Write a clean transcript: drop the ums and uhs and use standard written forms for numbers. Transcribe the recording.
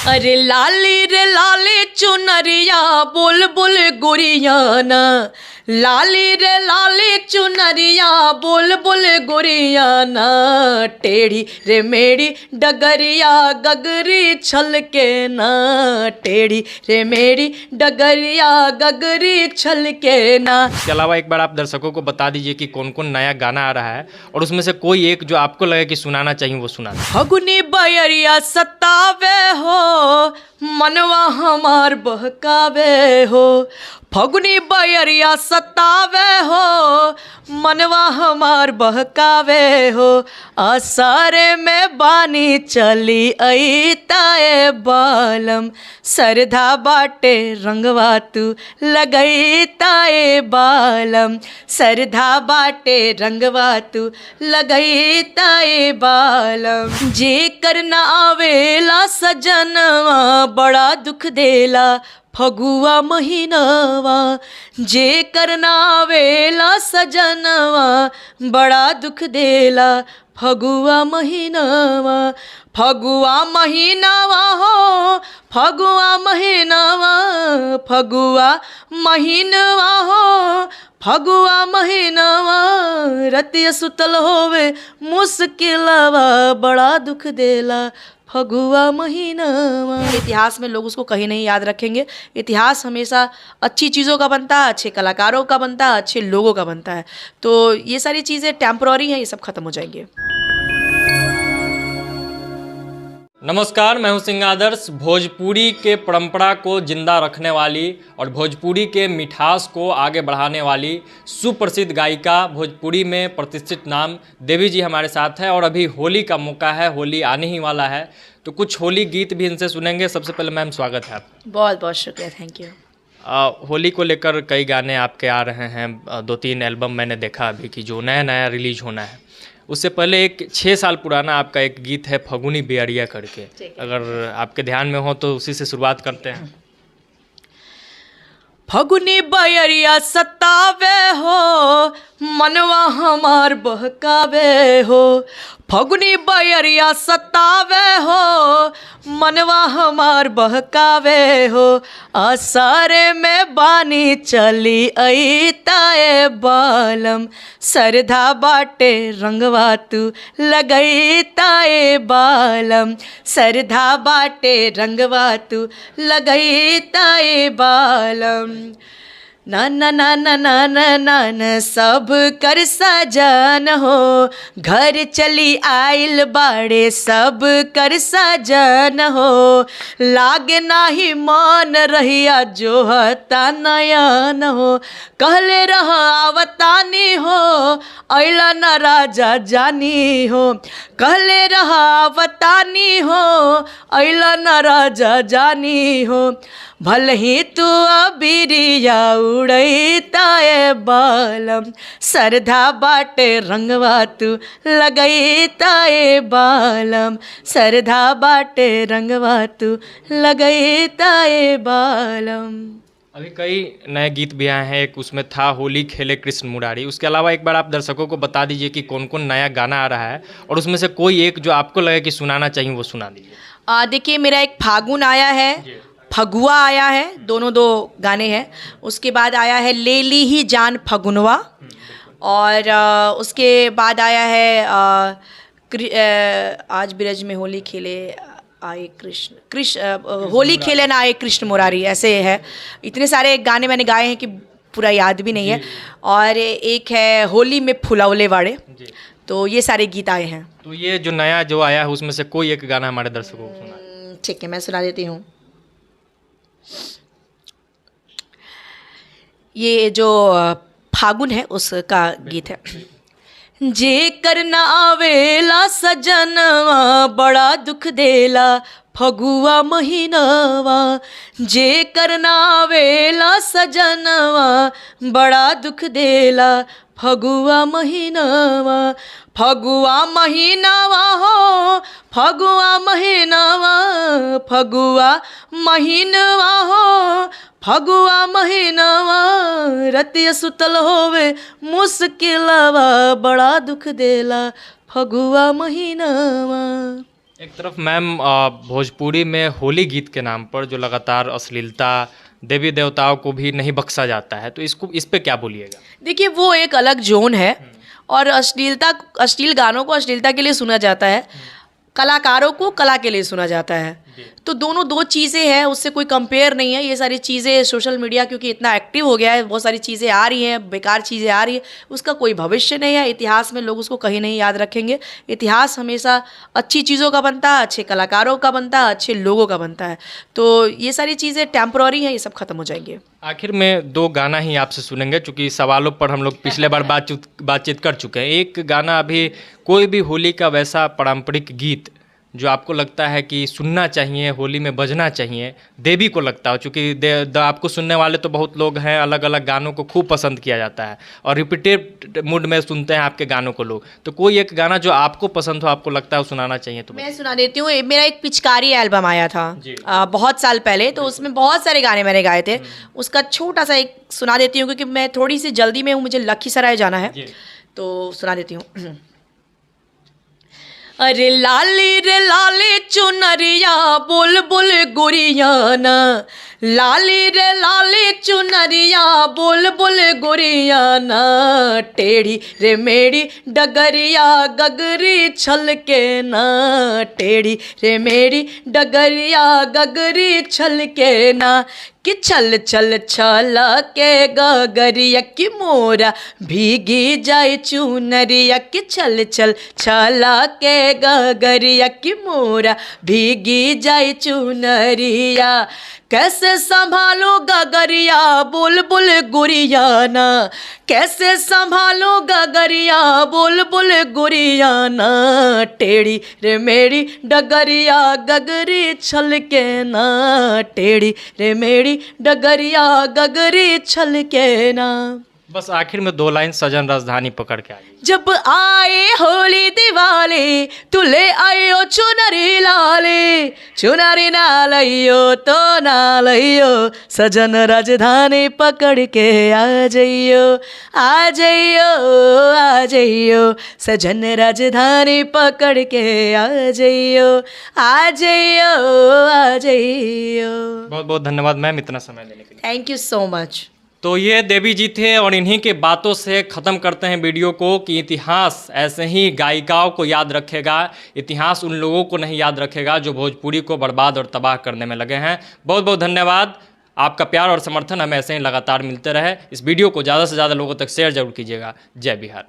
अरे लाली रे लाली चुनरिया बोल बोल गोरियाना, लाली रे लाली चुनरिया बोल बोल गोरियाना, टेढ़ी रे मेरी डगरिया गगरी छलके ना, टेढ़ी रे मेरी डगरिया गगरी छलके ना। इसके अलावा एक बार आप दर्शकों को बता दीजिए कि कौन कौन नया गाना आ रहा है और उसमें से कोई एक जो आपको लगे कि सुनाना चाहिए वो सुना। फगुनी बयरिया सतावे हो, मनवा हमार बहकावे हो, फगुनी बयरिया सतावे हो, मनवा हमार बहकावे हो, आसारे में बानी चली अइताए बालम, सरधा बाटे रंगवा तू लगइताए बालम, सरधा बाटे रंगवा तू लगइताए बालम। जे करना आवेला सजनवा बड़ा दुख देला फगुआ महीनावा, जे करना आवेला सजनवा बड़ा दुख देला फगुआ महीनावा, फगुआ महीनावा हो, फगुआ महीनावा, फगुआ महीनवा हो, फगुआ महीनावा, रतिया सुतल होवे मुश्किलवा बड़ा दुख देला फगुआ महीनावा। इतिहास में लोग उसको कहीं नहीं याद रखेंगे। इतिहास हमेशा अच्छी चीज़ों का बनता है, अच्छे कलाकारों का बनता है, अच्छे लोगों का बनता है। तो ये सारी चीज़ें टेम्पररी हैं, ये सब खत्म हो जाएंगे। नमस्कार, मैं हूं सिंह आदर्श। भोजपुरी के परंपरा को जिंदा रखने वाली और भोजपुरी के मिठास को आगे बढ़ाने वाली सुप्रसिद्ध गायिका, भोजपुरी में प्रतिष्ठित नाम देवी जी हमारे साथ है। और अभी होली का मौका है, होली आने ही वाला है, तो कुछ होली गीत भी इनसे सुनेंगे। सबसे पहले मैम स्वागत है आपका। बहुत बहुत शुक्रिया, थैंक यू। होली को लेकर कई गाने आपके आ रहे हैं, 2-3 एल्बम मैंने देखा अभी कि जो नया नया रिलीज होना है। उससे पहले एक 6 साल पुराना आपका एक गीत है फगुनी बेअरिया करके, अगर आपके ध्यान में हो तो उसी से शुरुआत करते हैं। फगुनी बयरिया सतावे हो, मनवा हमार बहकावे हो, फगुनी बयरिया सतावे हो, मनवा हमार बहकावे हो, आसारे में बानी चली अइताए बालम, सरधा बाटे रंगवा तू लगइताए बालम, सरधा बाटे रंगवा तू लगइताए बालम। ना ना ना ना ना ना ना ना सब कर सजन हो, घर चली आइल बाड़े सब कर सजन हो, लागे नाही मन रहिया जो हता नयन हो, कहले रह आवतानी हो अइला न राजा जानी हो, कहले रह आवतानी हो अइला न राजा जानी हो, भले ही तू अबिरिया उड़ैताए बालम, सरधा बाटे रंगवा तू लगइताए बालम, सरधा बाटे रंगवा तू लगइताए बालम। अभी कई नए गीत भी आए हैं, एक उसमें था होली खेले कृष्ण मुरारी। उसके अलावा एक बार आप दर्शकों को बता दीजिए कि कौन कौन नया गाना आ रहा है और उसमें से कोई एक जो आपको लगे कि सुनाना चाहिए वो सुना दीजिए। देखिए, मेरा एक फागुन आया है, फगुआ आया है, दोनों 2 गाने हैं। उसके बाद आया है ले ली ही जान फगुनवा, और उसके बाद आया है आज ब्रज में होली खेले आए कृष्ण होली खेले ना आए कृष्ण मुरारी, ऐसे है। इतने सारे गाने मैंने गाए हैं कि पूरा याद भी नहीं है। और एक है होली में फुलौले वाड़े, तो ये सारे गीत आए हैं। तो ये जो नया जो आया है उसमें से कोई एक गाना हमारे दर्शकों को सुना। ठीक है, मैं सुना देती हूँ। ये जो फागुन है उसका गीत है। जे करना आवेला सजनवा बड़ा दुख देला फगुआ महीनावा, जे करना आवेला सजनवा बड़ा दुख देला फगुआ महीनावा, फगुआ महीनावा हो, फगुआ महीनावा, फगुआ महीनवा हो, फगुआ महीनावा, रतिया सुतल होवे मुश्किलवा बड़ा दुख देला फगुआ महीनावा। एक तरफ मैम भोजपुरी में होली गीत के नाम पर जो लगातार अश्लीलता, देवी देवताओं को भी नहीं बख्शा जाता है, तो इस पे क्या बोलिएगा? देखिए वो एक अलग जोन है और अश्लील गानों को अश्लीलता के लिए सुना जाता है, कलाकारों को कला के लिए सुना जाता है। तो दोनों दो चीज़ें हैं, उससे कोई कंपेयर नहीं है। ये सारी चीज़ें सोशल मीडिया क्योंकि इतना एक्टिव हो गया है, बहुत सारी चीज़ें आ रही हैं, बेकार चीज़ें आ रही है, उसका कोई भविष्य नहीं है। इतिहास में लोग उसको कहीं नहीं याद रखेंगे। इतिहास हमेशा अच्छी चीज़ों का बनता है, अच्छे कलाकारों का बनता है, अच्छे लोगों का बनता है। तो ये सारी चीज़ें टेम्पररी हैं, ये सब खत्म हो जाएंगे। आखिर में 2 गाना ही आपसे सुनेंगे, क्योंकि सवालों पर हम लोग पिछले बार बातचीत कर चुके हैं। एक गाना अभी कोई भी होली का वैसा पारंपरिक गीत जो आपको लगता है कि सुनना चाहिए, होली में बजना चाहिए, देवी को लगता हो, क्योंकि आपको सुनने वाले तो बहुत लोग हैं, अलग अलग गानों को खूब पसंद किया जाता है और रिपीटेड मूड में सुनते हैं आपके गानों को लोग। तो कोई एक गाना जो आपको पसंद हो, आपको लगता है वो सुनाना चाहिए तो मैं सुना देती हूँ। मेरा एक पिचकारी एल्बम आया था बहुत साल पहले, तो उसमें बहुत सारे गाने मैंने गाए थे। उसका छोटा सा एक सुना देती हूँ, क्योंकि मैं थोड़ी सी जल्दी में हूँ, मुझे लखीसराय जाना है, तो सुना देती हूँ। अरे लाली रे लाली चुनरिया बोल बोल गोरियाना, लाली रे लाली चुनरिया बोल बोल गोरियाना, टेढ़ी रे मेरी डगरिया गगरी छलके ना, टेढ़ी रे मेरी डगरिया गगरी छलके ना, कि छल छल छल के गगरिया की मोरा भीगी जाए चुनरिया, कि छल छल छल के गगरिया की मोरा भीगी जाए चुनरिया, कैसे संभालो गगरिया बोल बोल गुरियाना, कैसे संभालो गगरिया बोल बोल गुरियाना, टेढ़ी रे मेरी डगरिया गगरी छलके ना, टेढ़ी रे मेरी डगरिया गगरी छलके ना। बस आखिर में 2 लाइन सजन राजधानी पकड़ के आइए। जब आए होली दिवाली तू ले आयो चुनरी लाले, चुनरी ना लइयो तो ना लइयो, सजन राजधानी पकड़ के आ जइयो, आ जइयो, आ जइयो, सजन राजधानी पकड़ के आ जइयो, आ जइयो, आ जइयो। बहुत बहुत धन्यवाद मैम इतना समय देने के लिए। Thank you so much. तो ये देवी जी थे और इन्हीं के बातों से ख़त्म करते हैं वीडियो को कि इतिहास ऐसे ही गायिकाओं को याद रखेगा, इतिहास उन लोगों को नहीं याद रखेगा जो भोजपुरी को बर्बाद और तबाह करने में लगे हैं। बहुत बहुत धन्यवाद। आपका प्यार और समर्थन हमें ऐसे ही लगातार मिलते रहे। इस वीडियो को ज़्यादा से ज़्यादा लोगों तक शेयर जरूर कीजिएगा। जय बिहार।